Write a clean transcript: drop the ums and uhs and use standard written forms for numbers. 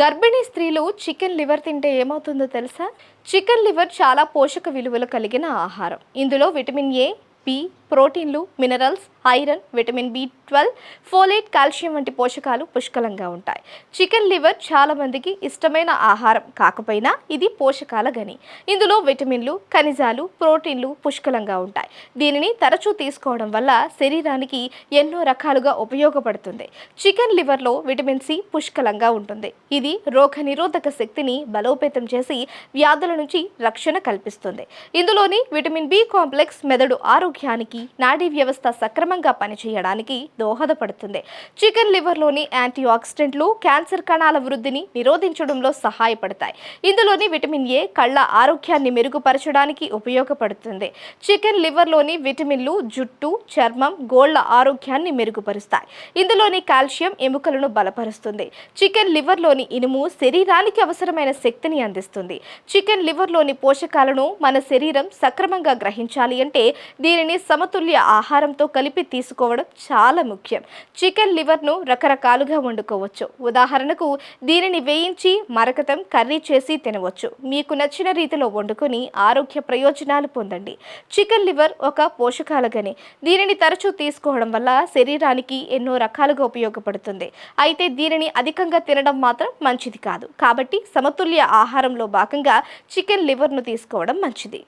గర్భిణీ స్త్రీలు chicken liver తింటే ఏమవుతుందో తెలుసా? చికెన్ లివర్ చాలా పోషక విలువలు కలిగిన ఆహారం. ఇందులో విటమిన్ ఏ, బి, ప్రోటీన్లు, minerals, iron, vitamin B12, folate, calcium వంటి పోషకాలు పుష్కలంగా ఉంటాయి. చికెన్ లివర్ చాలా మందికి ఇష్టమైన ఆహారం కాకపోయినా ఇది పోషకాల గని. ఇందులో విటమిన్లు, ఖనిజాలు, ప్రోటీన్లు పుష్కలంగా ఉంటాయి. దీనిని తరచూ తీసుకోవడం వల్ల శరీరానికి ఎన్నో రకాలుగా ఉపయోగపడుతుంది. చికెన్ లివర్లో విటమిన్ సి పుష్కలంగా ఉంటుంది. ఇది రోగనిరోధక శక్తిని బలోపేతం చేసి వ్యాధుల నుంచి రక్షణ కల్పిస్తుంది. ఇందులోని విటమిన్ బి కాంప్లెక్స్ మెదడు ఆరోగ్యానికి, నాడీ వ్యవస్థ సక్రమంగా పనిచేయడానికి దోహదపడుతుంది. చికెన్ లివర్లోని యాంటీ ఆక్సిడెంట్లు క్యాన్సర్ కణాల వృద్ధిని నిరోధించడంలో సహాయపడతాయి. ఇందులోని విటమిన్ ఏ కళ్ళ ఆరోగ్యాన్ని మెరుగుపరచడానికి ఉపయోగపడుతుంది. చికెన్ లివర్లోని విటమిన్లు జుట్టు, చర్మం, గోళ్ల ఆరోగ్యాన్ని మెరుగుపరుస్తాయి. ఇందులోని కాల్షియం ఎముకలను బలపరుస్తుంది. చికెన్ లివర్లోని ఇనుము శరీరానికి అవసరమైన శక్తిని అందిస్తుంది. చికెన్ లివర్లోని పోషకాలను మన శరీరం సక్రమంగా గ్రహించాలి అంటే దీనిని సమతుల్య ఆహారంతో కలిపి తీసుకోవడం చాలా ముఖ్యం. చికెన్ లివర్ను రకరకాలుగా వండుకోవచ్చు. ఉదాహరణకు దీనిని వేయించి మరకతం కర్రీ చేసి తినవచ్చు. మీకు నచ్చిన రీతిలో వండుకొని ఆరోగ్య ప్రయోజనాలు పొందండి. చికెన్ లివర్ ఒక పోషకాల గని. దీనిని తరచూ తీసుకోవడం వల్ల శరీరానికి ఎన్నో రకాలుగా ఉపయోగపడుతుంది. అయితే దీనిని అధికంగా తినడం మాత్రం మంచిది కాదు. కాబట్టి సమతుల్య ఆహారంలో భాగంగా చికెన్ లివర్ను తీసుకోవడం మంచిది.